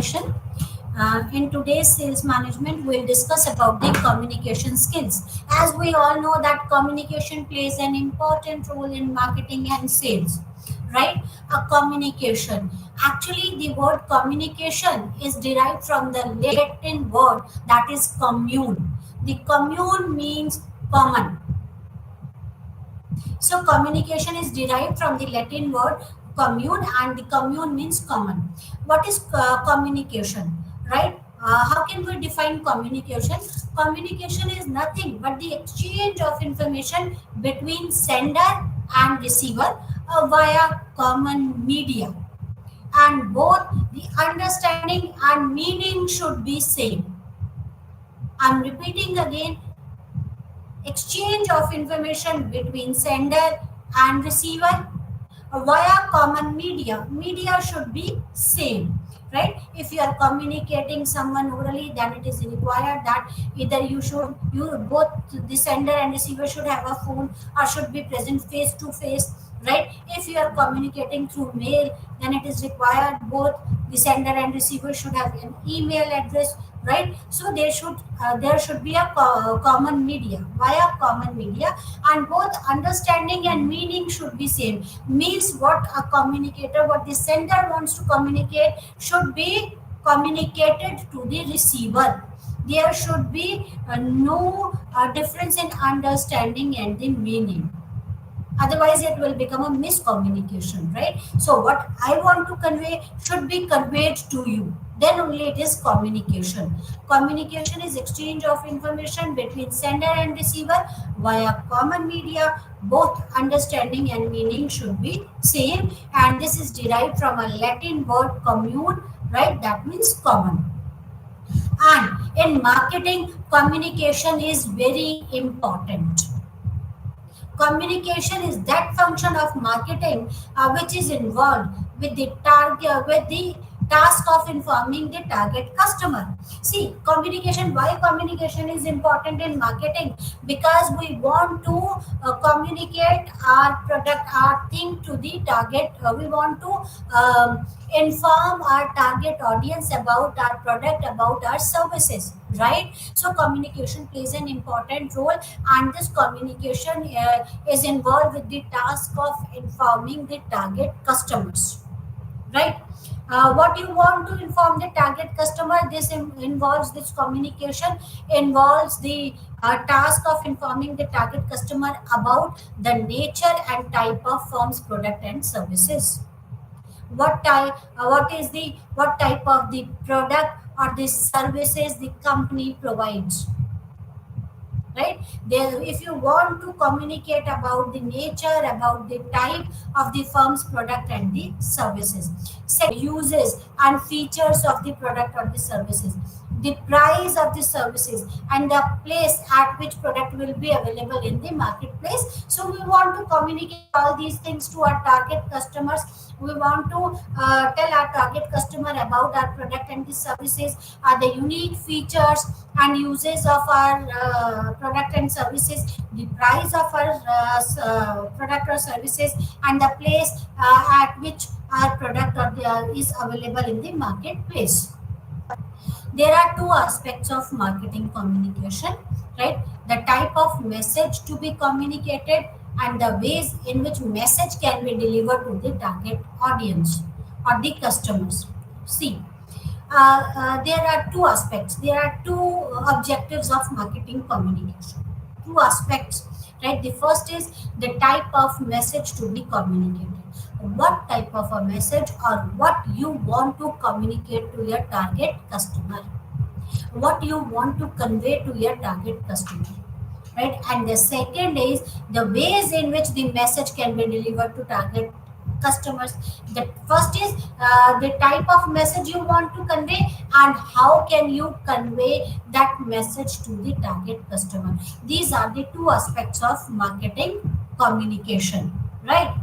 session. In today's sales management, we'll discuss about the communication skills. As we all know that communication plays an important role in marketing and sales, right? A communication. Actually, the word communication is derived from the Latin word that is commune. The commune means common. So communication is derived from the Latin word commune, and the commune means common. What is communication, right? How can we define communication? Communication is nothing but the exchange of information between sender and receiver via common media, and both the understanding and meaning should be same. I'm repeating again, exchange of information between sender and receiver via common media. Media should be same, right? If you are communicating someone orally, then it is required that either you both the sender and receiver should have a phone or should be present face to face, right? If you are communicating through mail, then it is required both the sender and receiver should have an email address, right? So there should be a common media, via common media, and both understanding and meaning should be same. Means what what the sender wants to communicate should be communicated to the receiver. There should be no difference in understanding and the meaning. Otherwise it will become a miscommunication, right? So what I want to convey should be conveyed to you, then only it is communication. Communication is exchange of information between sender and receiver via common media. Both understanding and meaning should be same, and this is derived from a Latin word commune, right? That means common. And in marketing, communication is very important. Communication is that function of marketing which is involved with the task of informing the target customer. See, communication, why communication is important in marketing? Because we want to communicate our product, our thing to the target. We want to inform our target audience about our product, about our services, right? So communication plays an important role, and this communication is involved with the task of informing the target customers, right? What you want to inform the target customer, this involves, this communication involves the task of informing the target customer about the nature and type of firm's product and services. What type of the product or the services the company provides, right? There, if you want to communicate about the nature, about the type of the firm's product and the services, second, uses and features of the product or the services, the price of the services, and the place at which product will be available in the marketplace. So we want to communicate all these things to our target customers. We want to tell our target customer about our product and the services, the unique features and uses of our product and services, the price of our product or services, and the place at which our product is available in the marketplace. There are two aspects of marketing communication, right? The type of message to be communicated and the ways in which message can be delivered to the target audience or the customers. See, there are two aspects. There are two objectives of marketing communication. Two aspects, right? The first is the type of message to be communicated. What type of a message or what you want to communicate to your target customer, what you want to convey to your target customer, right? And the second is the ways in which the message can be delivered to target customers. The first is the type of message you want to convey and how can you convey that message to the target customer. These are the two aspects of marketing communication, right?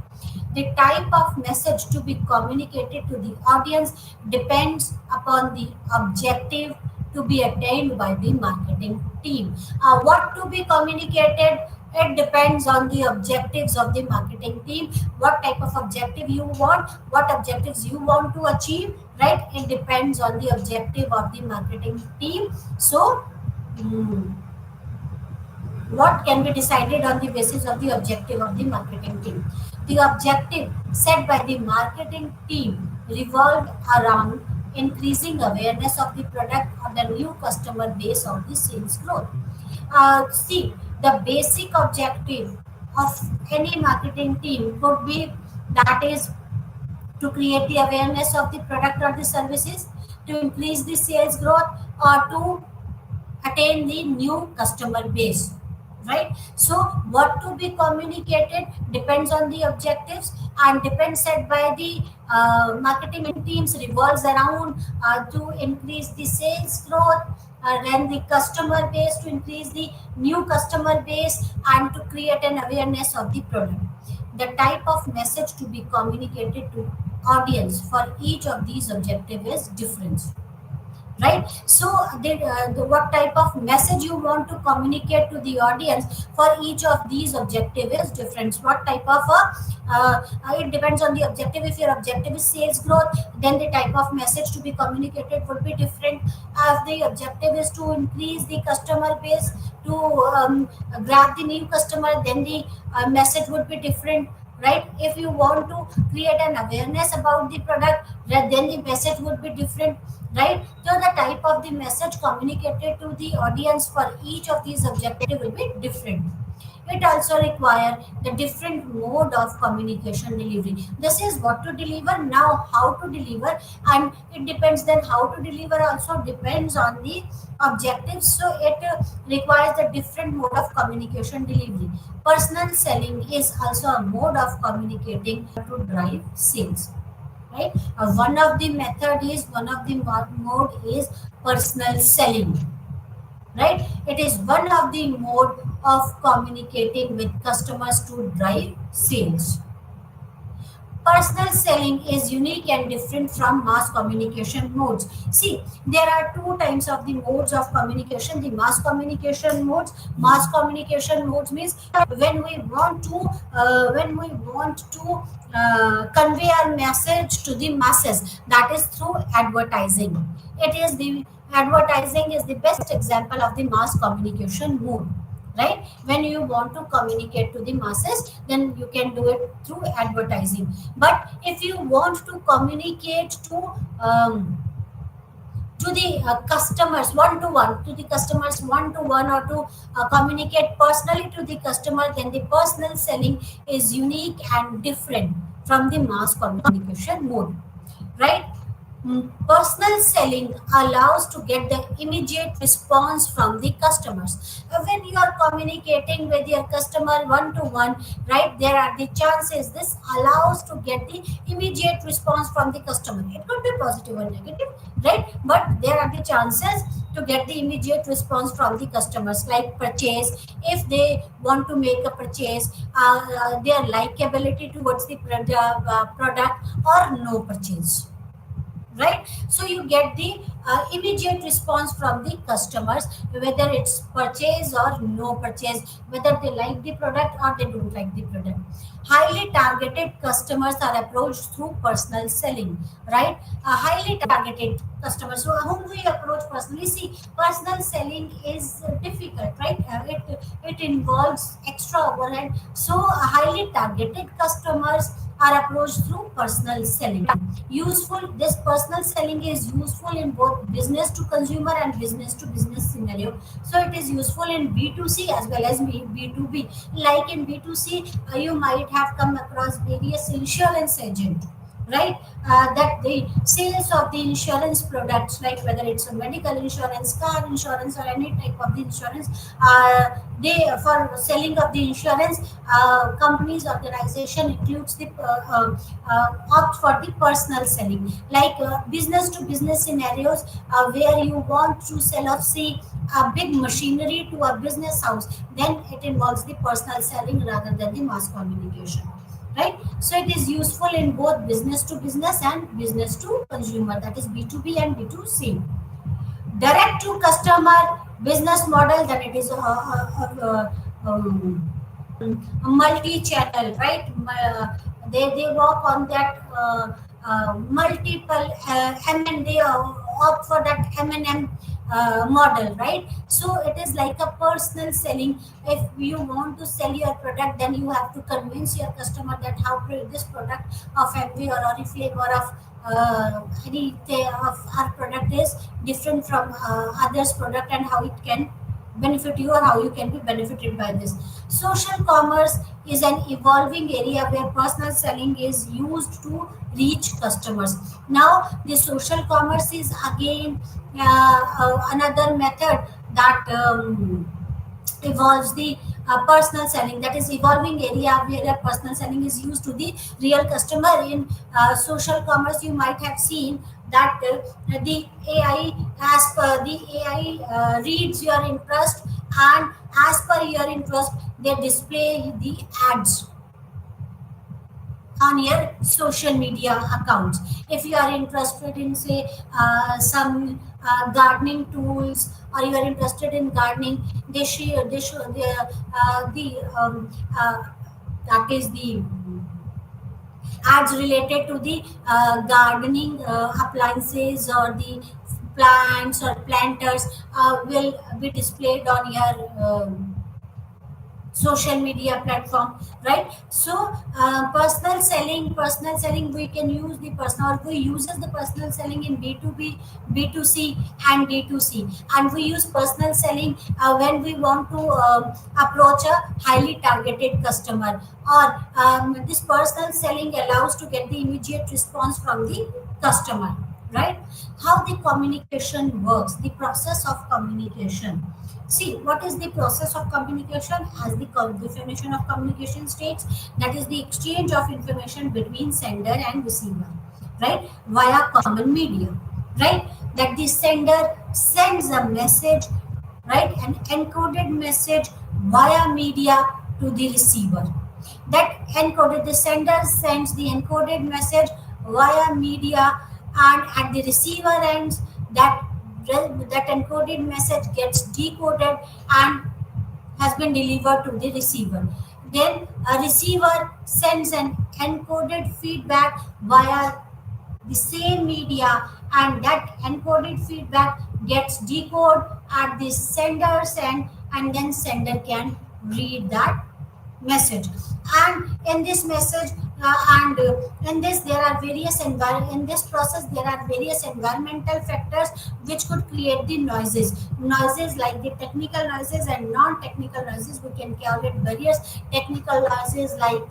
The type of message to be communicated to the audience depends upon the objective to be attained by the marketing team. What to be communicated, it depends on the objectives of the marketing team. What type of objective you want, what objectives you want to achieve, right? It depends on the objective of the marketing team. So mm, what can be decided on the basis of the objective of the marketing team? The objective set by the marketing team revolved around increasing awareness of the product or the new customer base or the sales growth. See, the basic objective of any marketing team could be, that is, to create the awareness of the product or the services, to increase the sales growth, or to attain the new customer base, right? So what to be communicated depends on the objectives, and depends set by the marketing teams revolves around to increase the sales growth, and the customer base, to increase the new customer base, and to create an awareness of the product. The type of message to be communicated to audience for each of these objectives is different, right? So what type of message you want to communicate to the audience for each of these objective is different. What type of it depends on the objective. If your objective is sales growth, then the type of message to be communicated would be different. If the objective is to increase the customer base, to grab the new customer, then the message would be different, right? If you want to create an awareness about the product, then the message would be different, right? So the type of the message communicated to the audience for each of these objectives will be different. It also require the different mode of communication delivery. This is what to deliver. Now how to deliver, and it depends, then how to deliver also depends on the objectives. So it requires the different mode of communication delivery. Personal selling is also a mode of communicating to drive sales, right? One of the mode is personal selling, right? It is one of the mode of communicating with customers to drive sales. Personal selling is unique and different from mass communication modes. See, there are two types of the modes of communication. The mass communication modes. Mass communication modes means when we want to convey our message to the masses. That is through advertising. It is the Advertising is the best example of the mass communication mode, right? When you want to communicate to the masses, then you can do it through advertising. But if you want to communicate to the customers one to one, or to communicate personally to the customer, then the personal selling is unique and different from the mass communication mode, right? Personal selling allows to get the immediate response from the customers. When you are communicating with your customer one to one, right, there are the chances this allows to get the immediate response from the customer. It could be positive or negative, right? But there are the chances to get the immediate response from the customers, like purchase. If they want to make a purchase, their likability towards the product, or no purchase, right? So you get the immediate response from the customers, whether it's purchase or no purchase, whether they like the product or they don't like the product. Highly targeted customers are approached through personal selling, right? Highly targeted customers, so whom we approach personally. See, personal selling is difficult, right? It involves extra overhead. So highly targeted customers are approached through personal selling. This personal selling is useful in both business to consumer and business to business scenario. So it is useful in B2C as well as B2B. Like in B2C, you might have come across various insurance agent, right? That the sales of the insurance products, like whether it's a medical insurance, car insurance, or any type of the insurance, they for selling of the insurance, companies organization includes the opt for the personal selling, like business to business scenarios, where you want to sell or see a big machinery to a business house, then it involves the personal selling rather than the mass communication, right? So it is useful in both business to business and business to consumer, that is B2B and B2C. Direct to customer business model, then it is a multi-channel, right? They work on that multiple they opt for that M&M model, right? So it is like a personal selling. If you want to sell your product, then you have to convince your customer that how this product of MV or Oriflame or of any of our product is different from others product, and how it can benefit you or how you can be benefited by this. Social commerce is an evolving area where personal selling is used to reach customers. Now the social commerce is again another method that evolves the personal selling, that is evolving area where personal selling is used to the real customer. In social commerce you might have seen that the AI, as per the AI reads your interest, and as per your interest they display the ads on your social media accounts. If you are interested in, say, some gardening tools, or you are interested in gardening, they show the that is the ads related to the gardening appliances or the plants or planters will be displayed on your social media platform, right? So personal selling, we can use the personal, we uses the personal selling in B2B, B2C and D2C. And we use personal selling when we want to approach a highly targeted customer, or this personal selling allows to get the immediate response from the customer, right? How the communication works, the process of communication. See, what is the process of communication? As the definition of communication states, that is the exchange of information between sender and receiver, right? Via common media, right? That the sender sends a message, right? An encoded message via media to the receiver. That encoded, the sender sends the encoded message via media, and at the receiver ends, that encoded message gets decoded and has been delivered to the receiver. Then a receiver sends an encoded feedback via the same media, and that encoded feedback gets decoded at the sender's end, and then sender can read that message. And in this message and in this there are in this process there are various environmental factors which could create the noises like the technical noises and non-technical noises. We can call it various technical noises like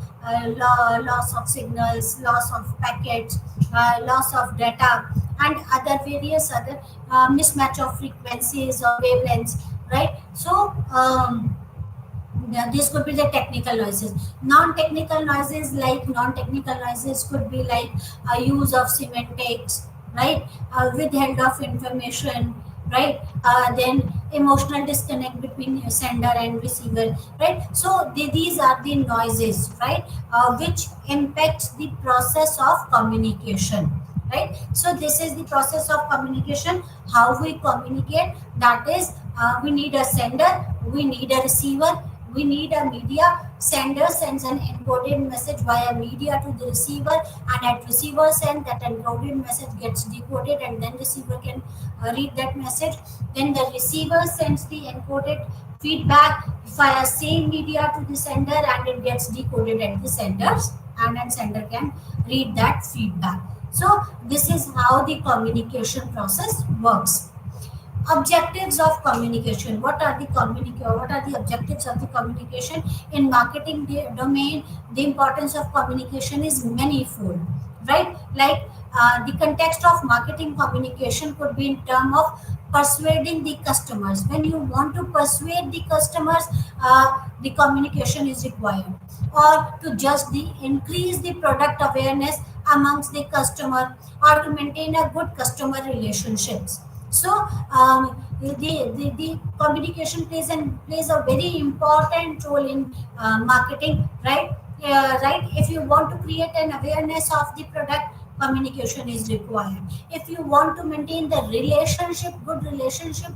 loss of signals, loss of packets, loss of data, and other various other mismatch of frequencies or wavelengths, right? So yeah, this could be the technical noises. Non-technical noises could be like use of semantics, right? Withheld of information, right? Then emotional disconnect between sender and receiver, right? So these are the noises, right? Which impacts the process of communication, right? So this is the process of communication. How we communicate, that is we need a sender, we need a receiver, we need a media. Sender sends an encoded message via media to the receiver, and at receiver's end that encoded message gets decoded, and then receiver can read that message. Then the receiver sends the encoded feedback via same media to the sender, and it gets decoded at the senders, and then sender can read that feedback. So this is how the communication process works. Objectives of communication. What are the objectives of the communication in marketing domain? The importance of communication is manifold, right? Like the context of marketing communication could be in terms of persuading the customers. When you want to persuade the customers, the communication is required, or to just increase the product awareness amongst the customer, or to maintain a good customer relationships. So the communication plays a very important role in marketing, right? Right. If you want to create an awareness of the product, communication is required. If you want to maintain the good relationship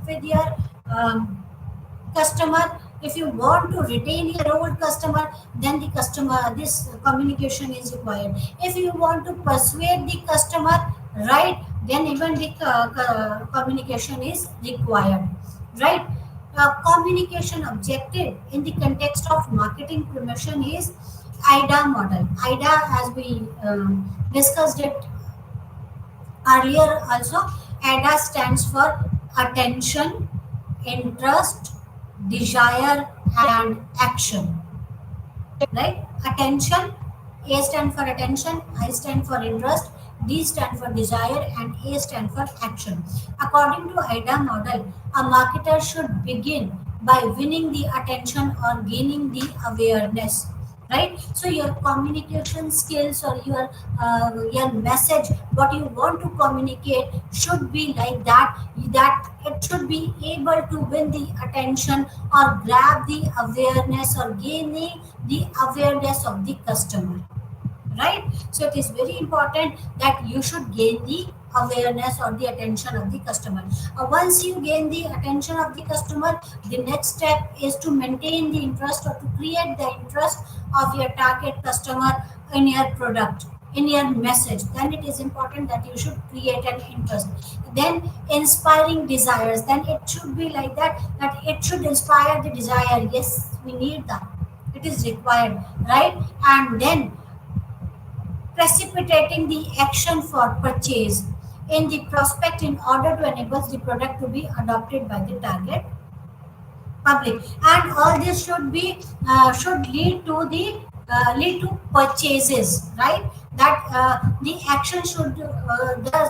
with your customer, If you want to retain your old customer, then the customer this communication is required. If you want to persuade the customer, right, then even the communication is required, right. Communication objective in the context of marketing promotion is IDA model. IDA, as we discussed it earlier also, ADA stands for attention, interest, desire, and action. Right? Attention, A stand for attention, I stand for interest, D stand for desire, and A stand for action. According to IDA model, a marketer should begin by winning the attention or gaining the awareness. Right? So your communication skills or your message, what you want to communicate, should be like that. That it should be able to win the attention or grab the awareness or gaining the awareness of the customer, right. So it is very important that you should gain the awareness or the attention of the customer. Once you gain the attention of the customer, the next step is to maintain the interest or to create the interest of your target customer in your product, in your message. Then it is important that you should create an interest. Then inspiring desires, then it should be like that, that it should inspire the desire. Yes, we need that, it is required, right. And then precipitating the action for purchase in the prospect in order to enable the product to be adopted by the target public. And all this should be should lead to the lead to purchases, right. That the action should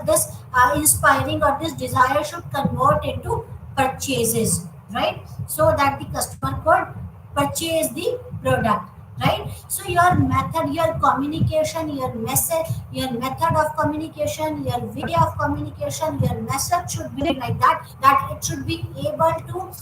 this inspiring or this desire should convert into purchases, right, so that the customer could purchase the product, right. So your method, your communication, your message, your method of communication, your way of communication, your message should be like that, that it should be able to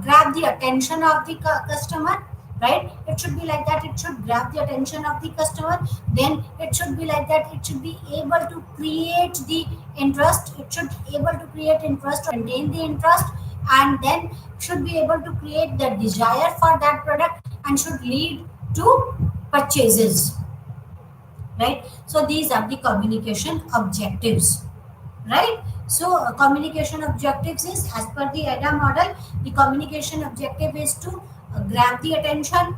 grab the attention of the customer, right. It should be like that, it should grab the attention of the customer. Then it should be like that, it should be able to create the interest, it should able to create interest or maintain the interest, and then should be able to create the desire for that product and should lead to purchases, right. So these are the communication objectives, right. So communication objectives is, as per the ADA model, the communication objective is to grab the attention,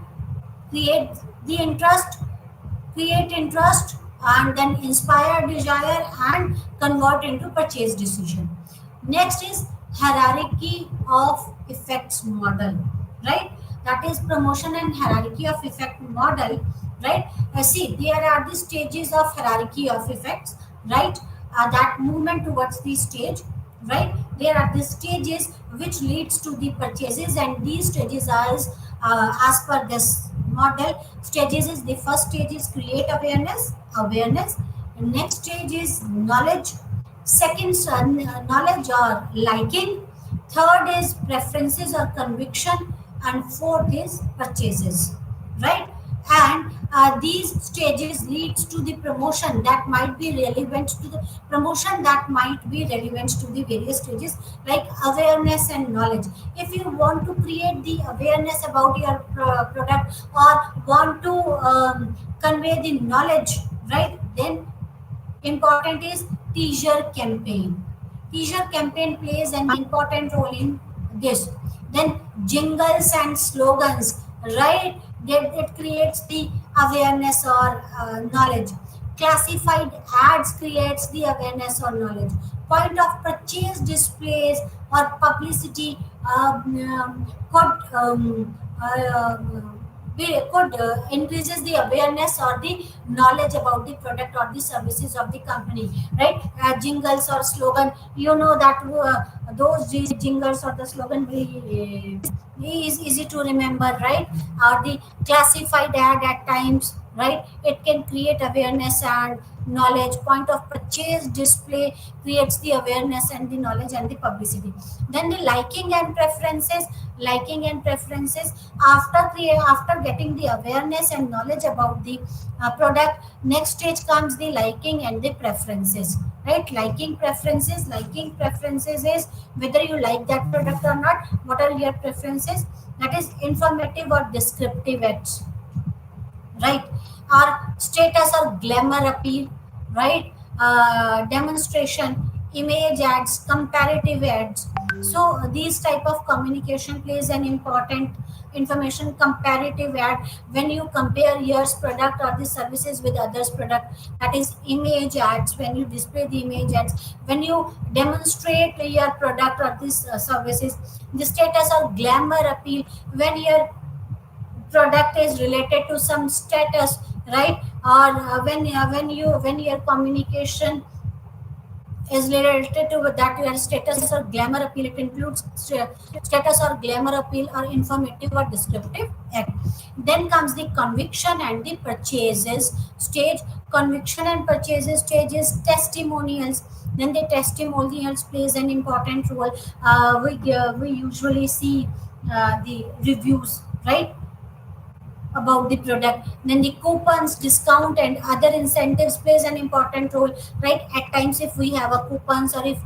create the interest, create interest, and then inspire desire and convert into purchase decision. Next is hierarchy of effects model, right. That is promotion and hierarchy of effect model, right. See, there are the stages of hierarchy of effects, right. That movement towards the stage, right. There are the stages which leads to the purchases, and these stages are as per this model. Stages is, the first stage is create awareness. Next stage is knowledge. Second, knowledge or liking. Third is preferences or conviction, and fourth is purchases, right. And these stages leads to the promotion that might be relevant to the promotion that might be relevant to the various stages, like awareness and knowledge. If you want to create the awareness about your product or want to convey the knowledge, right, then important is teaser campaign. Teaser campaign plays an important role in this. Then jingles and slogans, right? That creates the awareness or knowledge. Classified ads creates the awareness or knowledge. Point of purchase displays or publicity could increases the awareness or the knowledge about the product or the services of the company, right. Jingles or slogan, you know that those jingles or the slogan is easy to remember, right. Or the classified ad at times, right, it can create awareness and knowledge. Point of purchase display creates the awareness and the knowledge and the publicity. Then the liking and preferences, after getting the awareness and knowledge about the product, next stage comes the liking and the preferences, right? Liking preferences is whether you like that product or not. What are your preferences? That is informative or descriptive ads, right? Or status or glamour appeal, right? Demonstration, image ads, comparative ads. So these type of communication plays an important information. Comparative ad, when you compare your product or the services with others product. That is image ads, when you display the image ads, when you demonstrate your product or this services. The status or glamour appeal, when your product is related to some status, right? Or when your communication is related to that your status or glamour appeal. It includes status or glamour appeal or informative or descriptive act. Then comes the conviction and the purchases stage. Conviction and purchases stage is testimonials. Then the testimonials plays an important role. We usually see the reviews, right, about the product. Then the coupons, discount and other incentives plays an important role, right? At times if we have a coupons, or if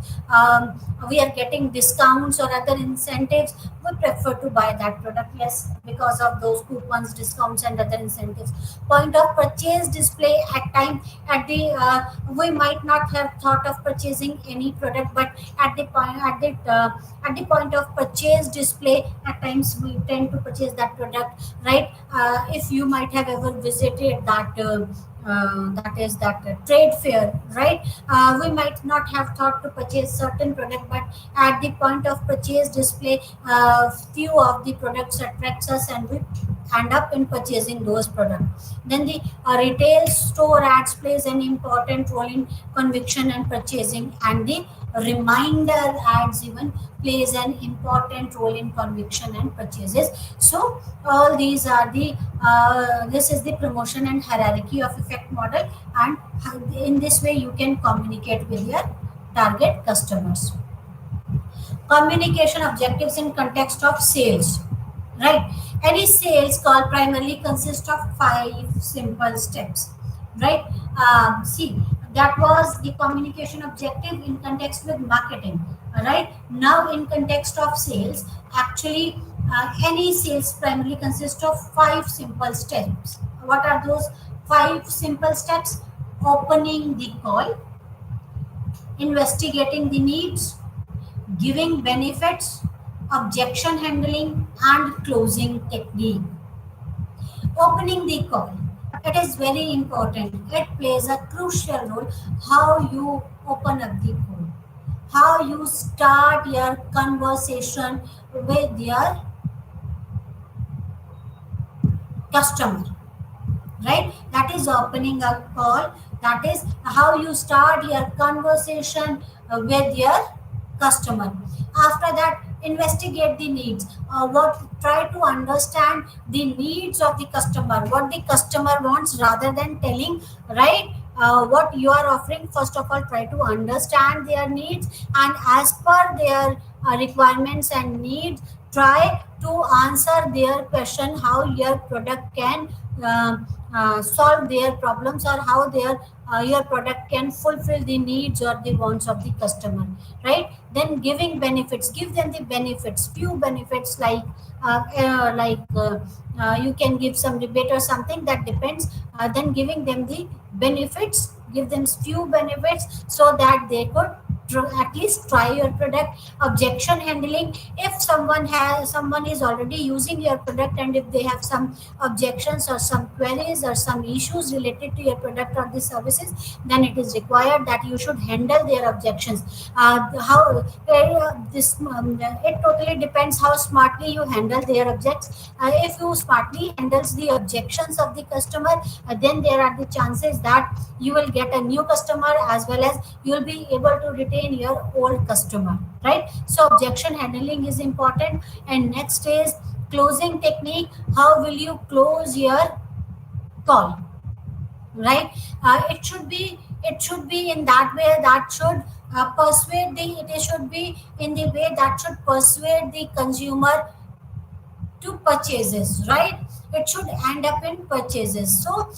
we are getting discounts or other incentives, we prefer to buy that product, yes, because of those coupons, discounts and other incentives. Point of purchase display, at time, at the we might not have thought of purchasing any product, but at the point, at the point of purchase display, at times we tend to purchase that product, right? If you might have ever visited that trade fair, right? We might not have thought to purchase certain product, but at the point of purchase display, few of the products attracts us and we end up in purchasing those products. Then the retail store ads plays an important role in conviction and purchasing, and the reminder ads even plays an important role in conviction and purchases. So all these are the this is the promotion and hierarchy of effect model, and in this way you can communicate with your target customers. Communication objectives in context of sales, right? Any sales call primarily consists of 5 simple steps, right? See, that was the communication objective in context with marketing, right? Now in context of sales, actually any sales primarily consists of 5 simple steps. What are those 5 simple steps? Opening the call, investigating the needs, giving benefits, objection handling, and closing technique. Opening the call, it is very important. It plays a crucial role how you open up the call, how you start your conversation with your customer, right? That is opening a call. That is how you start your conversation with your customer. After that, investigate the needs. What Try to understand the needs of the customer, what the customer wants, rather than telling, right, what you are offering. First of all, try to understand their needs, and as per their requirements and needs, try to answer their question, how your product can uh, solve their problems, or how your product can fulfill the needs or the wants of the customer, right? Then giving benefits, give them the benefits, few benefits, you can give some rebate or something, that depends. Then giving them the benefits, give them few benefits so that they could at least try your product. Objection handling, if someone is already using your product, and if they have some objections or some queries or some issues related to your product or the services, then it is required that you should handle their objections. How this It totally depends how smartly you handle their objects. If you smartly handles the objections of the customer, then there are the chances that you will get a new customer, as well as you will be able to retain your old customer, right? So objection handling is important. And next is closing technique. How will you close your call, right? It should be in that way that should it should be in the way that should persuade the consumer to purchases, right? It should end up in purchases. So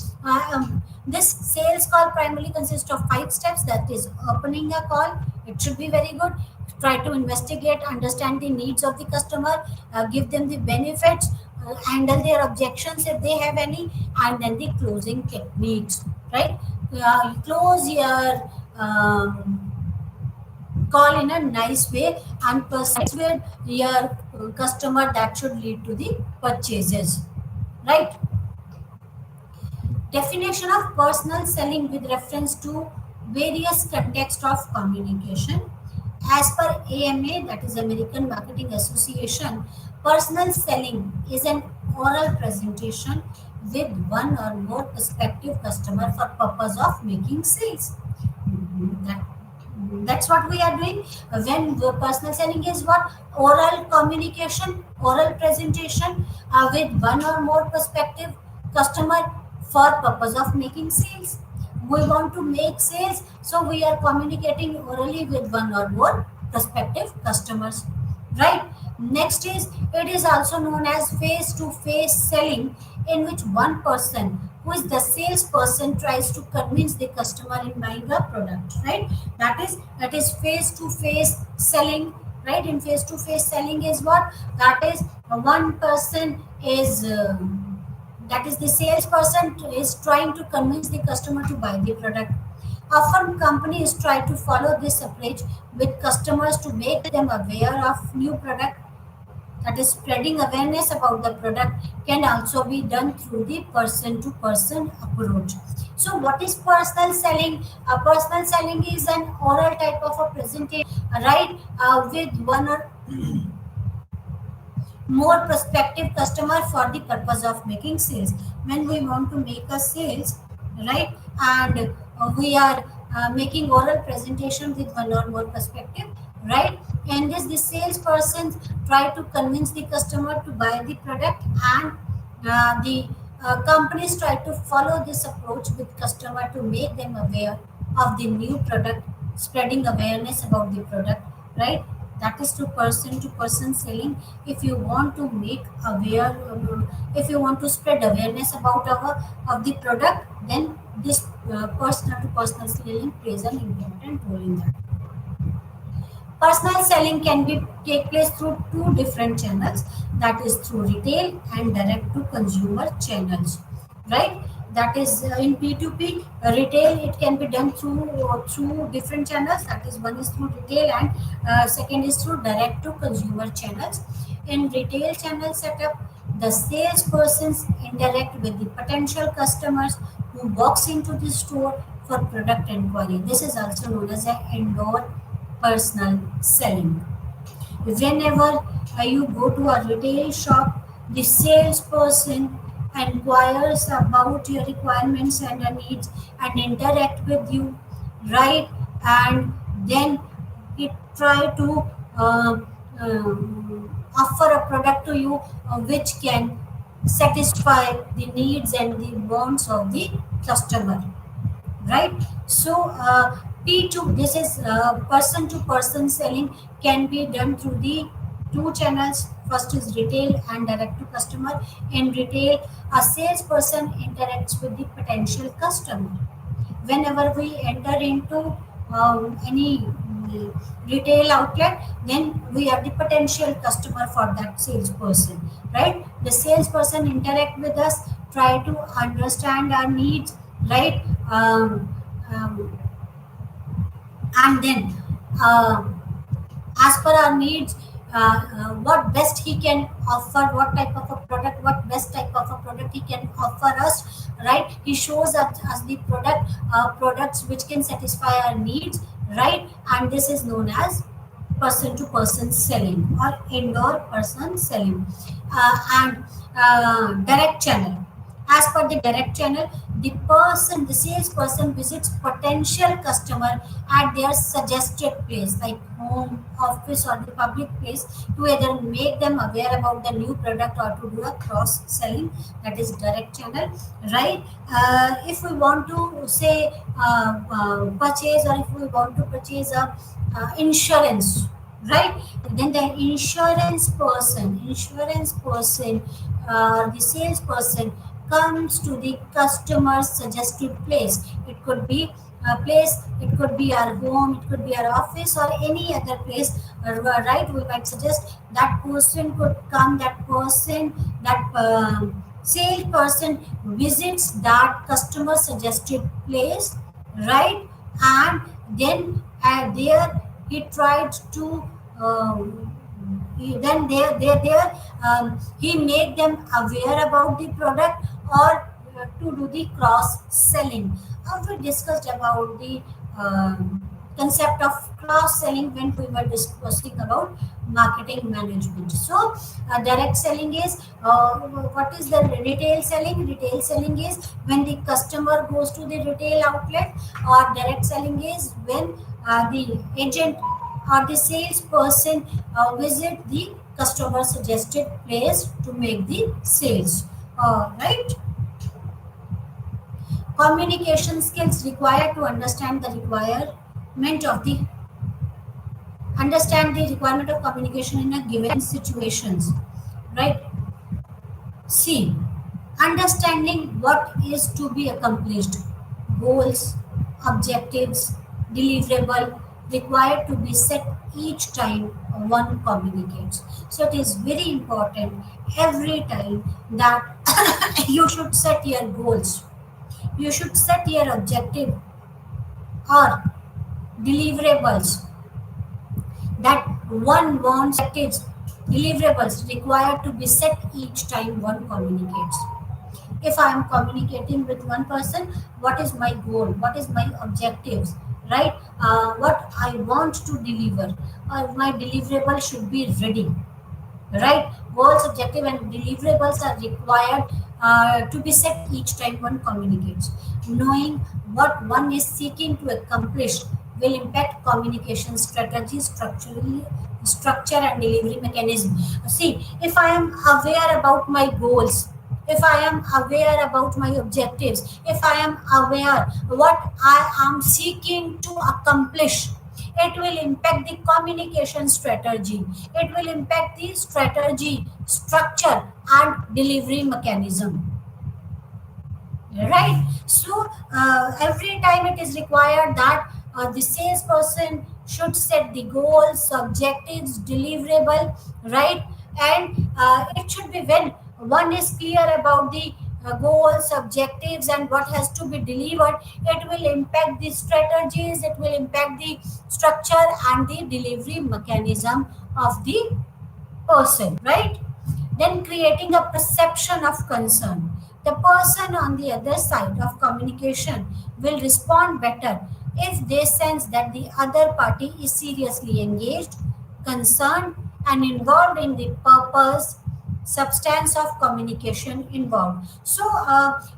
This sales call primarily consists of 5 steps. That is opening a call. It should be very good. Try to investigate, understand the needs of the customer, give them the benefits, handle their objections if they have any, and then the closing techniques. Right? Close your call in a nice way and persuade your customer. That should lead to the purchases. Right? Definition of personal selling with reference to various contexts of communication. As per AMA, that is American Marketing Association, personal selling is an oral presentation with one or more prospective customer for purpose of making sales. That, that's what we are doing. When the personal selling is what? Oral communication, oral presentation with one or more prospective customer for purpose of making sales. We want to make sales, so we are communicating orally with one or more prospective customers. Right? Next is, it is also known as face to face selling, in which one person who is the salesperson tries to convince the customer in buying a product. Right? That is face to face selling. Right? In face to face selling is what? That is one person is that is the salesperson is trying to convince the customer to buy the product. Often companies try to follow this approach with customers to make them aware of new product. That is, spreading awareness about the product can also be done through the person to person approach. So what is personal selling? Personal selling is an oral type of a presentation, right, with one or more prospective customer for the purpose of making sales. When we want to make a sales, right, and we are making oral presentation with one or more prospective, right, and this the salesperson try to convince the customer to buy the product, and the companies try to follow this approach with customer to make them aware of the new product, spreading awareness about the product. Right? That is to person selling. If you want to make aware, if you want to spread awareness about our of the product, then this personal to personal selling plays an important role in that. Personal selling can be take place through two different channels, that is through retail and direct to consumer channels. Right? That is in P2P retail, it can be done through different channels. That is, one is through retail and second is through direct to consumer channels. In retail channel setup, the salespersons interact with the potential customers who walks into the store for product inquiry. This is also known as an indoor personal selling. Whenever you go to a retail shop, the salesperson inquires about your requirements and your needs and interact with you, right? And then it try to offer a product to you which can satisfy the needs and the wants of the customer. Right? So P2, this is person to person selling, can be done through the two channels. First is retail and direct to customer. In retail, a salesperson interacts with the potential customer. Whenever we enter into any retail outlet, then we are the potential customer for that salesperson. Right? The salesperson interact with us, try to understand our needs, right, and then uh, as per our needs, what best he can offer, what type of a product, what best type of a product he can offer us. Right? He shows us the products which can satisfy our needs. Right? And this is known as person to person selling or indoor person selling. And direct channel, as per the direct channel, the salesperson visits potential customer at their suggested place, like home, office, or the public place, to either make them aware about the new product or to do a cross selling. That is direct channel. Right? If we want to say purchase, or if we want to purchase a insurance, right, then the insurance person, the salesperson comes to the customer's suggested place. It could be a place, it could be our home, it could be our office, or any other place. Right? We might suggest that person could come. That person, that salesperson visits that customer suggested place, right? And then there he tried to. Then there he make them aware about the product, or to do the cross selling. We discussed about the concept of cross selling when we were discussing about marketing management. So direct selling is, what is the retail selling? Retail selling is when the customer goes to the retail outlet, or direct selling is when the agent or the salesperson visit the customer suggested place to make the sales. Right? Communication skills required to understand the requirement of communication in a given situations. Right? C. Understanding what is to be accomplished, goals, objectives, deliverable required to be set each time one communicates. So it is very important every time that you should set your goals, you should set your objective or deliverables that one wants, objectives, deliverables required to be set each time one communicates. If I am communicating with one person, what is my goal, what is my objectives, right? What I want to deliver, my deliverable should be ready, right? Goals, objective, and deliverables are required to be set each time one communicates. Knowing what one is seeking to accomplish will impact communication strategy, structure, and delivery mechanism. See, if I am aware about my goals, if I am aware about my objectives, if I am aware what I am seeking to accomplish, it will impact the communication strategy, it will impact the strategy, structure, and delivery mechanism. Right? So every time it is required that the salesperson should set the goals, objectives, deliverable, right? And it should be when one is clear about the goals, objectives, and what has to be delivered, it will impact the strategies, it will impact the structure and the delivery mechanism of the person, right? Then creating a perception of concern. The person on the other side of communication will respond better if they sense that the other party is seriously engaged, concerned, and involved in the purpose, substance of communication involved. So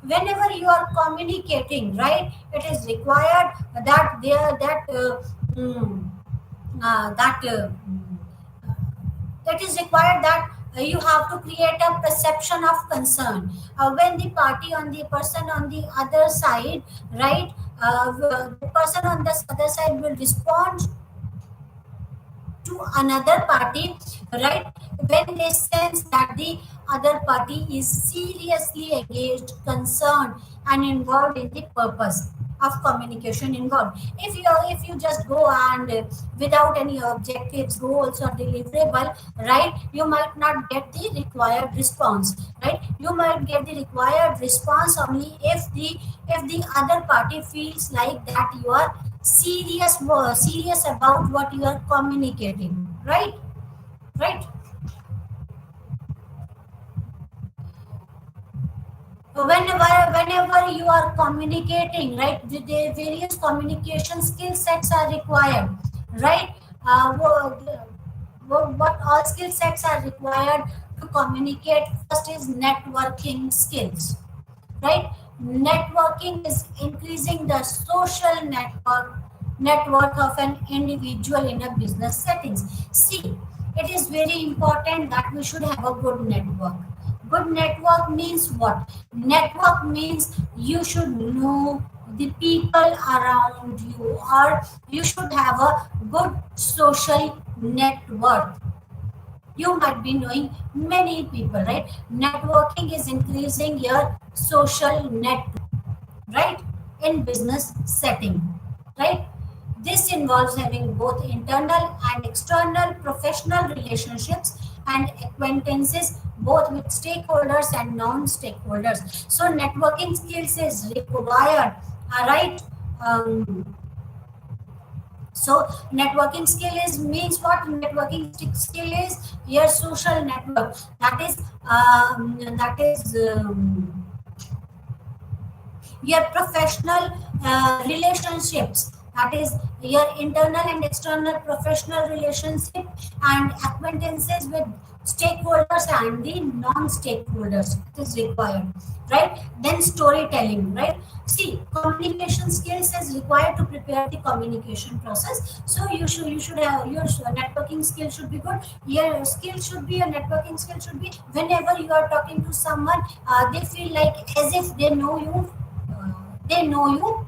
whenever you are communicating, right, it is required that there that mm, that it is required that you have to create a perception of concern when the party on the person on the other side, right, the person on the other side will respond to another party, right, when they sense that the other party is seriously engaged, concerned, and involved in the purpose of communication involved. If you just go and without any objectives, goals, or deliverable, right, you might not get the required response, right? You might get the required response only if the other party feels like that you are serious about what you are communicating, right? Right? Whenever you are communicating, right, the various communication skill sets are required, right? What all skill sets are required to communicate? First is networking skills, right? Networking is increasing the social net worth of an individual in a business settings. See, it is very important that we should have a good network. Good network means what? Network means you should know the people around you, or you should have a good social net worth. You might be knowing many people, right? Networking is increasing your social network, right? In business setting, right? This involves having both internal and external professional relationships and acquaintances, both with stakeholders and non-stakeholders. So networking skills is required, right? um, so networking skill is means what? Networking skill is your social network, that is your professional relationships, that is your internal and external professional relationship and acquaintances with stakeholders and the non-stakeholders. It is required, right? Then storytelling, right? See, communication skills is required to prepare the communication process. So you should have your networking skill should be good. Your skill should be, your networking skill should be, whenever you are talking to someone, they feel like as if they know you, uh, they know you.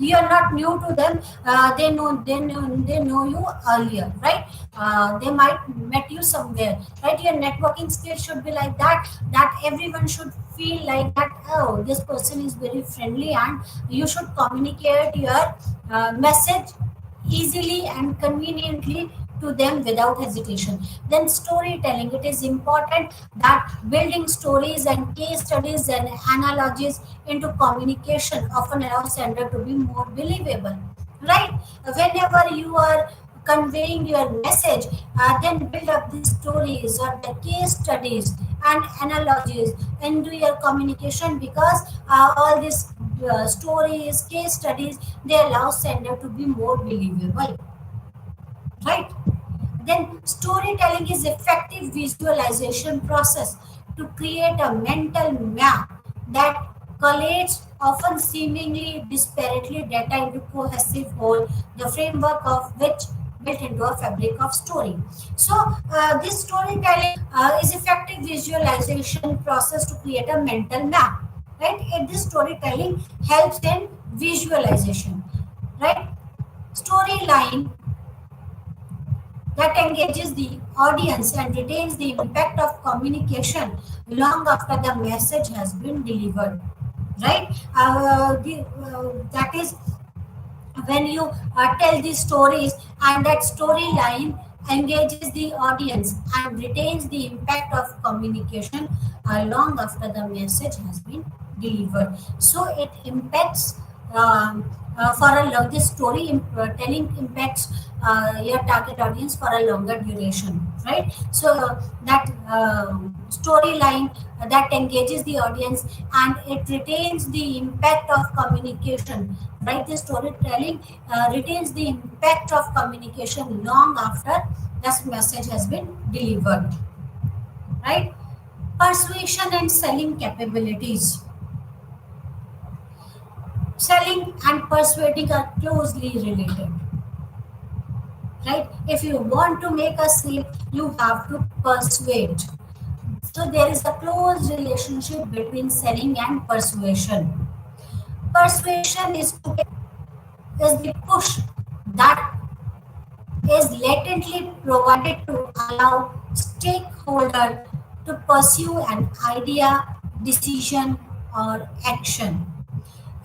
You are not new to them. They know you earlier, right? They might met you somewhere, right? Your networking skill should be like that, that everyone should feel like that, oh, this person is very friendly, and you should communicate your message easily and conveniently to them without hesitation. Then storytelling, it is important that building stories and case studies and analogies into communication often allows sender to be more believable, right? Whenever you are conveying your message, then build up the stories or the case studies and analogies into your communication, because all these stories, case studies, they allow sender to be more believable, right? Then storytelling is effective visualization process to create a mental map that collates often seemingly disparately data into cohesive whole, the framework of which built into a fabric of story. So this storytelling is effective visualization process to create a mental map, right? And this storytelling helps in visualization, right? Storyline that engages the audience and retains the impact of communication long after the message has been delivered, right? That is when you tell the stories, and that storyline engages the audience and retains the impact of communication long after the message has been delivered. So it impacts, for a long, this telling impacts your target audience for a longer duration, right? So that storyline that engages the audience and it retains the impact of communication, right? The storytelling retains the impact of communication long after this message has been delivered, right? Persuasion and selling capabilities. Selling and persuading are closely related, right? If you want to make a sale, you have to persuade. So there is a close relationship between selling and persuasion. Persuasion is the push that is latently provided to allow stakeholder to pursue an idea, decision, or action.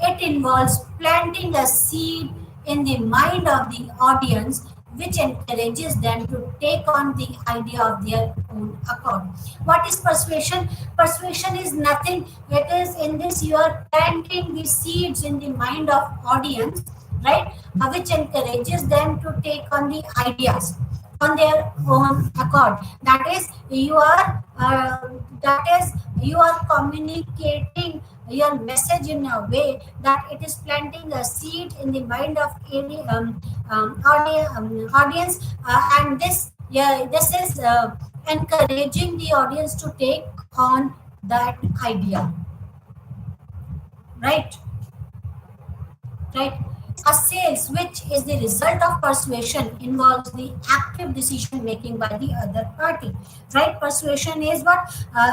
It involves planting a seed in the mind of the audience, which encourages them to take on the idea of their own accord. What is persuasion? Persuasion is nothing. It is in this you are planting the seeds in the mind of audience, right? Which encourages them to take on the ideas on their own accord. That is you are communicating your message in a way that it is planting a seed in the mind of any audience, and this is encouraging the audience to take on that idea, right? Right? A sales, which is the result of persuasion, involves the active decision making by the other party. Right? Persuasion is what,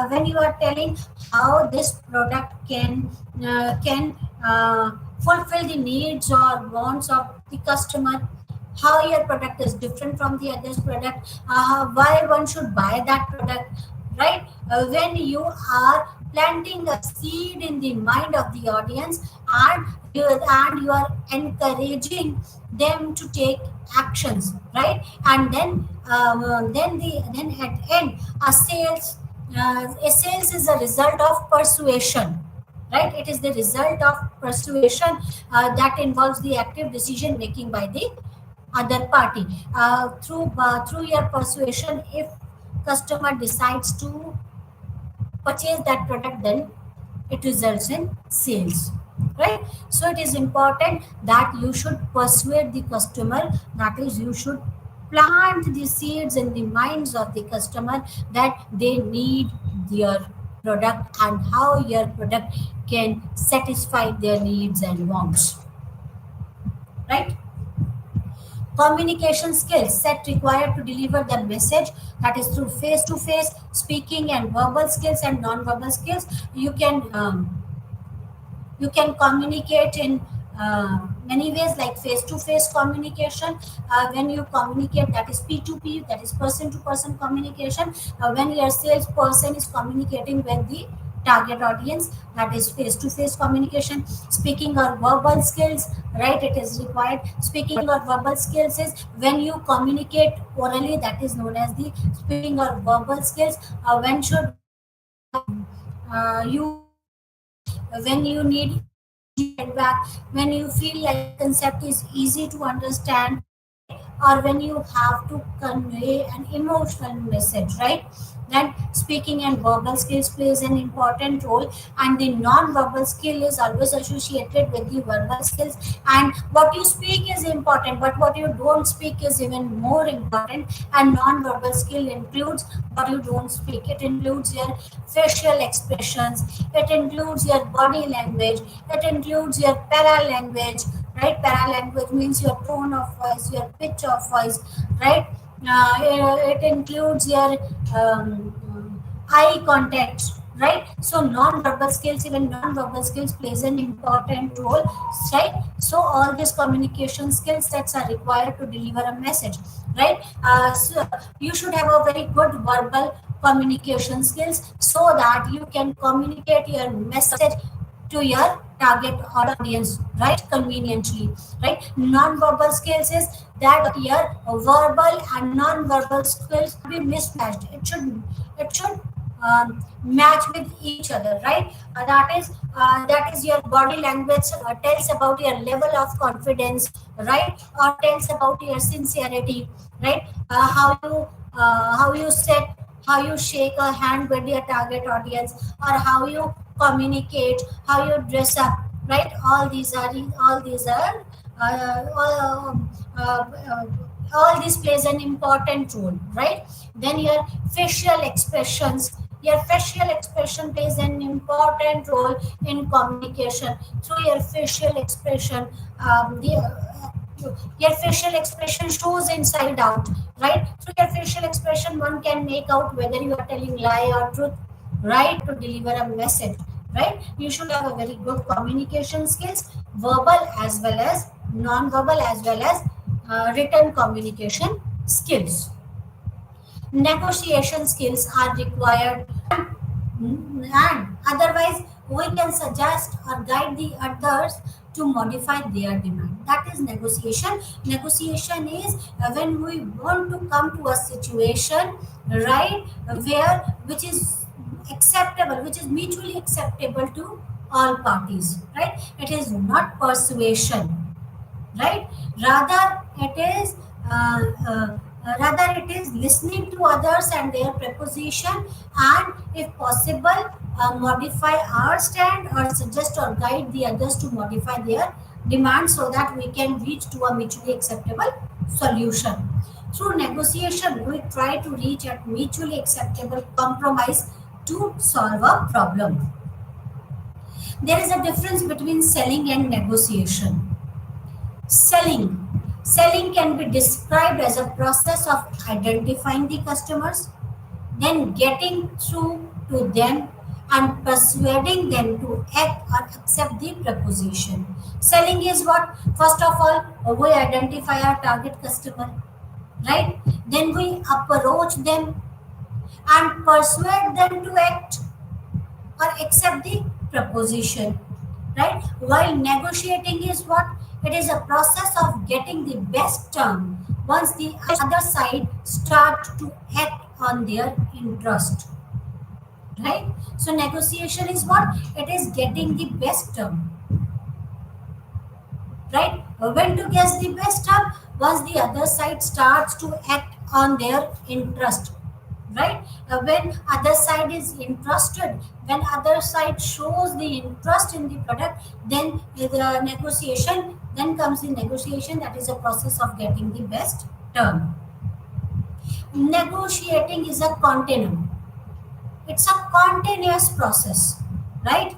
when you are telling how this product can fulfill the needs or wants of the customer, how your product is different from the other's product, why one should buy that product, right? When you are planting a seed in the mind of the audience, and you are encouraging them to take actions, right? And then at end, a sales is a result of persuasion, right? It is the result of persuasion that involves the active decision making by the other party. Through your persuasion, if customer decides to purchase that product, then it results in sales, right? So it is important that you should persuade the customer, that is, you should plant the seeds in the minds of the customer that they need your product and how your product can satisfy their needs and wants, right? Communication skills set required to deliver the message, that is through face to face speaking and verbal skills and non-verbal skills. You can communicate in many ways, like face to face communication. When you communicate, that is p2p, that is person to person communication. When your salesperson is communicating with the target audience, that is face to face communication. Speaking or verbal skills, right, it is required. Speaking or verbal skills is when you communicate orally, that is known as the speaking or verbal skills. You when you need immediate feedback, when you feel like the concept is easy to understand, right? Or when you have to convey an emotional message, right? Then speaking and verbal skills plays an important role, and the non-verbal skill is always associated with the verbal skills. And what you speak is important, but what you don't speak is even more important. And non-verbal skill includes what you don't speak. It includes your facial expressions, it includes your body language, it includes your para language, right? Para language means your tone of voice, your pitch of voice, right? It includes your eye contact, right? So non-verbal skills, even non-verbal skills plays an important role, right? So all these communication skill sets are required to deliver a message, right? So you should have a very good verbal communication skills so that you can communicate your message to your target audience, right, conveniently, right? Non-verbal skills is that your verbal and non-verbal skills be mismatched. It should match with each other, right? That is your body language tells about your level of confidence, right? Or tells about your sincerity, right? How you set, how you shake a hand with your target audience, or how you communicate, how you dress up, right? Uh, uh, all these plays an important role, right? Then your facial expression plays an important role in communication. Through your facial expression, your facial expression shows inside out, right? Through your facial expression, one can make out whether you are telling lie or truth, right? To deliver a message, right? You should have a very good communication skills, verbal as well as non-verbal, as well as written communication skills. Negotiation skills are required, and otherwise we can suggest or guide the others to modify their demand. That is negotiation. Negotiation is when we want to come to a situation, right, where which is acceptable, which is mutually acceptable to all parties, right? It is not persuasion, right? rather it is uh, uh, Rather it is listening to others and their proposition, and if possible modify our stand or suggest or guide the others to modify their demands so that we can reach to a mutually acceptable solution. Through negotiation we try to reach a mutually acceptable compromise to solve a problem. There is a difference between selling and negotiation. Selling. Selling can be described as a process of identifying the customers, then getting through to them and persuading them to act or accept the proposition. Selling is what? First of all, we identify our target customer, right? Then we approach them and persuade them to act or accept the proposition, right? While negotiating is what? It is a process of getting the best term once the other side start to act on their interest, right? So negotiation is what? It is getting the best term, right? When to get the best term? Once the other side starts to act on their interest, right? When other side is interested, when other side shows the interest in the product, then the negotiation, then comes the negotiation. That is a process of getting the best term. Negotiating is a continuum. It's a continuous process, right?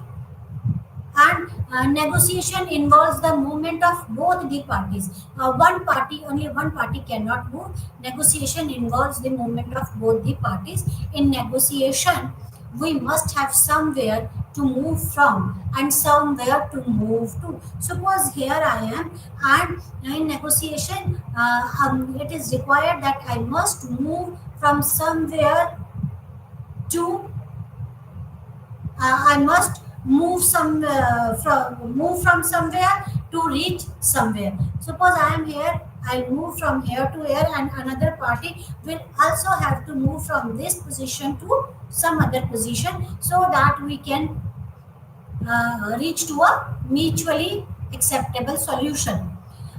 And negotiation involves the movement of both the parties. Only one party cannot move. Negotiation involves the movement of both the parties. In negotiation, we must have somewhere to move from and somewhere to move to. Suppose here I am, and in negotiation, it is required that I must move from somewhere to I must move from somewhere to reach somewhere. Suppose I am here, I move from here to here, and another party will also have to move from this position to some other position, so that we can reach to a mutually acceptable solution.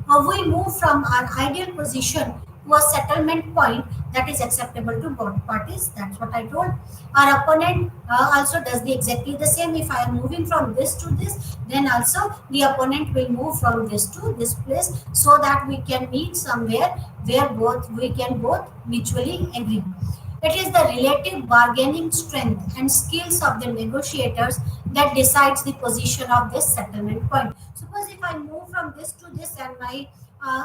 We move from our ideal position to a settlement point that is acceptable to both parties. That's what I told. Our opponent also does exactly the same. If I am moving from this to this, then also the opponent will move from this to this place, so that we can meet somewhere where we can both mutually agree. It is the relative bargaining strength and skills of the negotiators that decides the position of this settlement point. Suppose if I move from this to this and my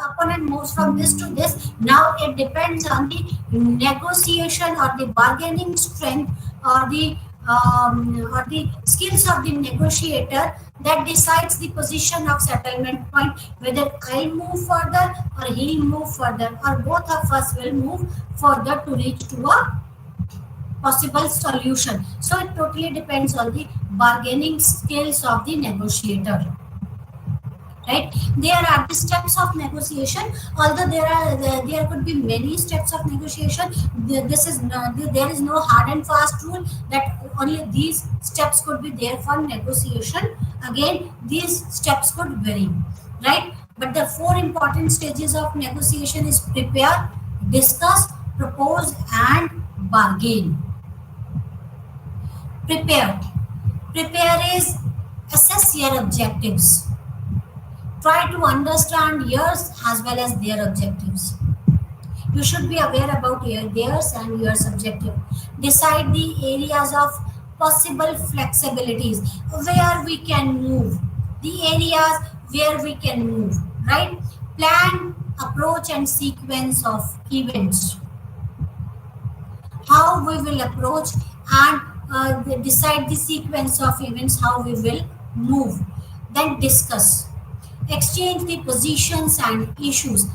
opponent moves from this to this, now it depends on the negotiation or the bargaining strength or the skills of the negotiator that decides the position of settlement point, whether I'll move further or he'll move further, or both of us will move further to reach to a possible solution. So it totally depends on the bargaining skills of the negotiator, right? There are the steps of negotiation. Although there could be many steps of negotiation, there is no hard and fast rule that only these steps could be there for negotiation. Again, these steps could vary, right? But the four important stages of negotiation is prepare, discuss, propose, and bargain. Prepare is assess your objectives. Try to understand yours as well as their objectives. You should be aware about theirs and yours objective. Decide the areas of possible flexibilities where we can move. The areas where we can move, right? Plan, approach, and sequence of events. How we will approach and decide the sequence of events, how we will move. Then discuss. Exchange the positions and issues.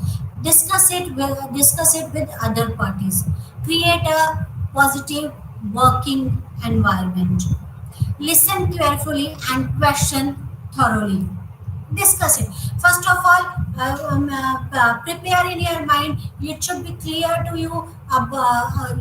Discuss it with other parties. Create a positive working environment. Listen carefully and question thoroughly. Discuss it. First of all, prepare in your mind. It should be clear to you.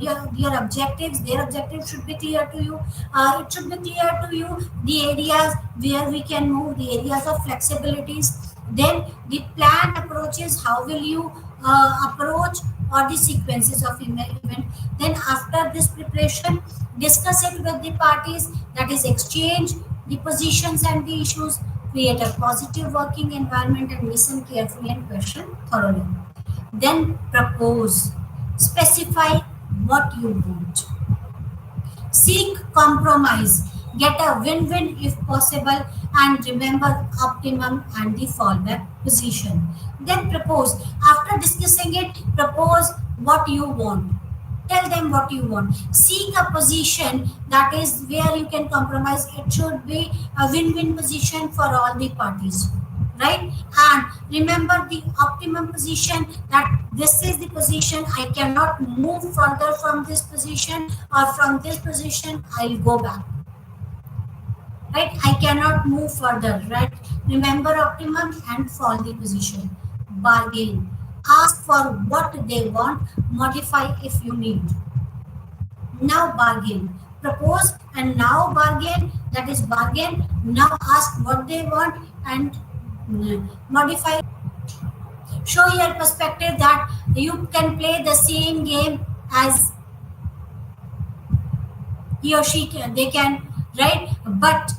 Your objectives, their objectives should be clear to you. It should be clear to you the areas where we can move, the areas of flexibilities. Then the planned approaches, how will you approach, or the sequences of event. Then after this preparation, discuss it with the parties, that is exchange the positions and the issues, create a positive working environment, and listen carefully and question thoroughly. Then propose. Specify what you want. Seek compromise. Get a win-win if possible, and remember optimum and the fallback position. Then propose. After discussing it, propose what you want. Tell them what you want. Seek a position that is where you can compromise. It should be a win-win position for all the parties, right? And remember the optimum position, that this is the position, I cannot move further from this position, or from this position I'll go back, right? I cannot move further, right? Remember optimum and fall the position. Bargain. Ask for what they want, modify if you need. Now bargain. Propose and now bargain, that is bargain. Now ask what they want and modify. Show your perspective that you can play the same game as he or she can, they can, right? But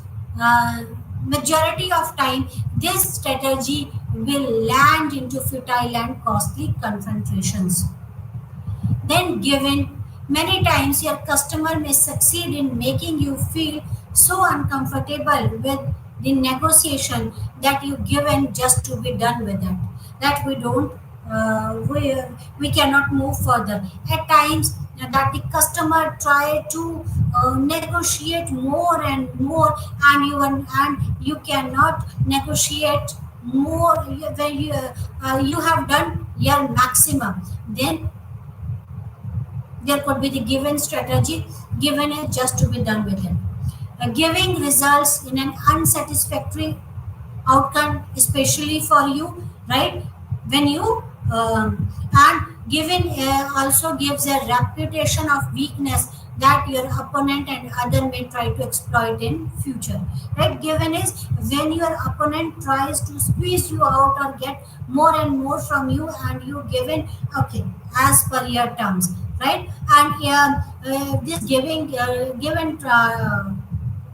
majority of time this strategy will land into futile and costly confrontations. Then given, many times your customer may succeed in making you feel so uncomfortable with the negotiation that you given just to be done with it, that we don't we cannot move further. At times that the customer try to negotiate more and more, and you cannot negotiate more when you have done your maximum. Then there could be the given strategy, given is just to be done with it. Giving results in an unsatisfactory outcome, especially for you, right? When you and giving also gives a reputation of weakness that your opponent and other may try to exploit in future, right? Given is when your opponent tries to squeeze you out or get more and more from you, and you given okay as per your terms, right? And this given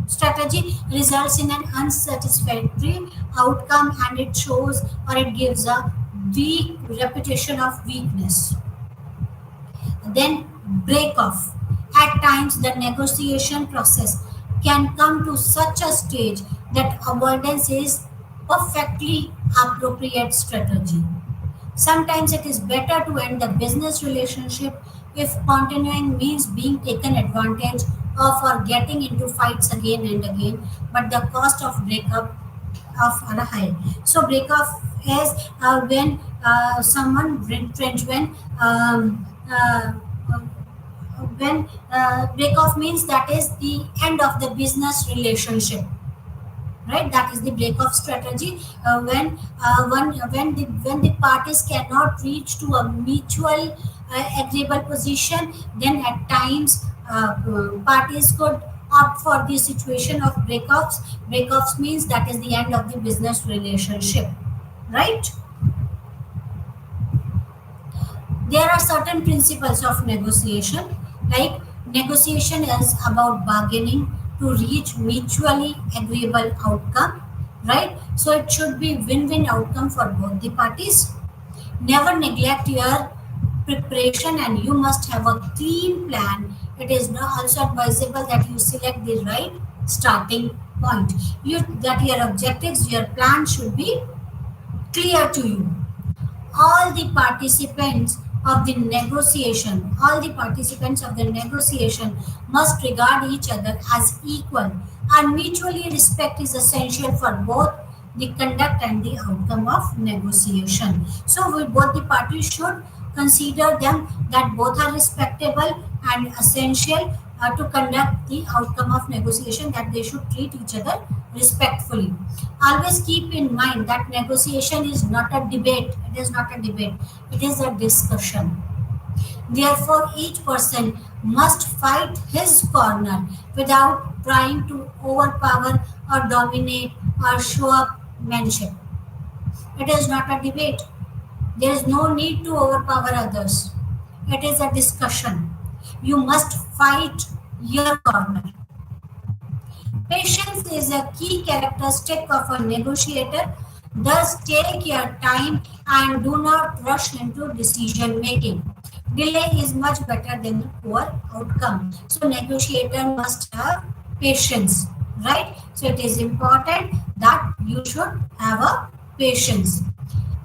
strategy results in an unsatisfactory outcome, and it shows or it gives a weak reputation of weakness. Then break off. At times the negotiation process can come to such a stage that avoidance is perfectly appropriate strategy. Sometimes it is better to end the business relationship if continuing means being taken advantage of or getting into fights again and again, but the cost of breakup of are high. So breakup is when someone retrench, uh, when break off means that is the end of the business relationship, right? That is the break off strategy. When the parties cannot reach to a mutual agreeable position, then at times parties could opt for the situation of breakups. Breakups means that is the end of the business relationship, right? There are certain principles of negotiation, like negotiation is about bargaining to reach mutually agreeable outcome, right? So it should be win-win outcome for both the parties. Never neglect your preparation, and you must have a clean plan. It is also advisable that you select the right starting point. That your objectives, your plan should be clear to you. All the participants of the negotiation, all the participants of the negotiation must regard each other as equal, and mutually respect is essential for both the conduct and the outcome of negotiation. So both the parties should consider them that both are respectable and essential to conduct the outcome of negotiation, that they should treat each other respectfully. Always keep in mind that negotiation is not a debate. It is not a debate. It is a discussion. Therefore, each person must fight his corner without trying to overpower or dominate or show up manship. It is not a debate. There is no need to overpower others. It is a discussion. You must fight your corner. Patience is a key characteristic of a negotiator. Thus, take your time and do not rush into decision making. Delay is much better than a poor outcome. So, negotiator must have patience, right? So, it is important that you should have a patience.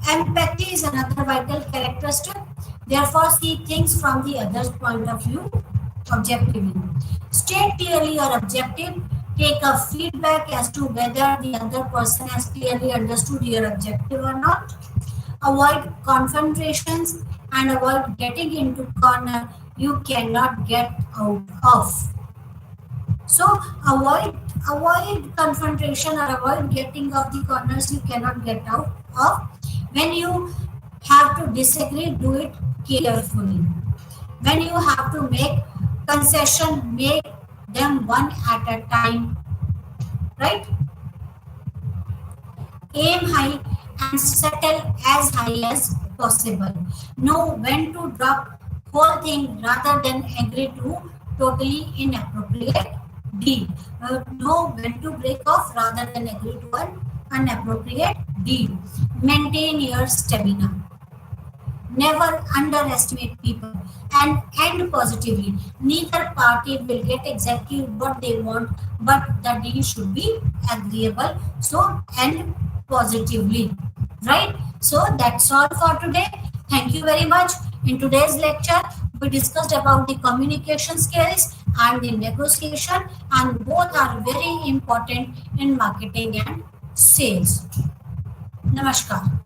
Empathy is another vital characteristic. Therefore, see things from the other's point of view objectively. State clearly your objective. Take a feedback as to whether the other person has clearly understood your objective or not. Avoid confrontations and avoid getting into corner you cannot get out of. So avoid confrontation or avoid getting of the corners you cannot get out of. When you have to disagree, do it carefully. When you have to make concession, make them one at a time, right? Aim high and settle as high as possible. Know when to drop whole thing rather than agree to totally inappropriate deed. Know when to break off rather than agree to an inappropriate deed. Maintain your stamina. Never underestimate people and end positively. Neither party will get exactly what they want, but the deal should be agreeable. So end positively. Right? So that's all for today. Thank you very much. In today's lecture, we discussed about the communication skills and the negotiation, and both are very important in marketing and sales. Namaskar.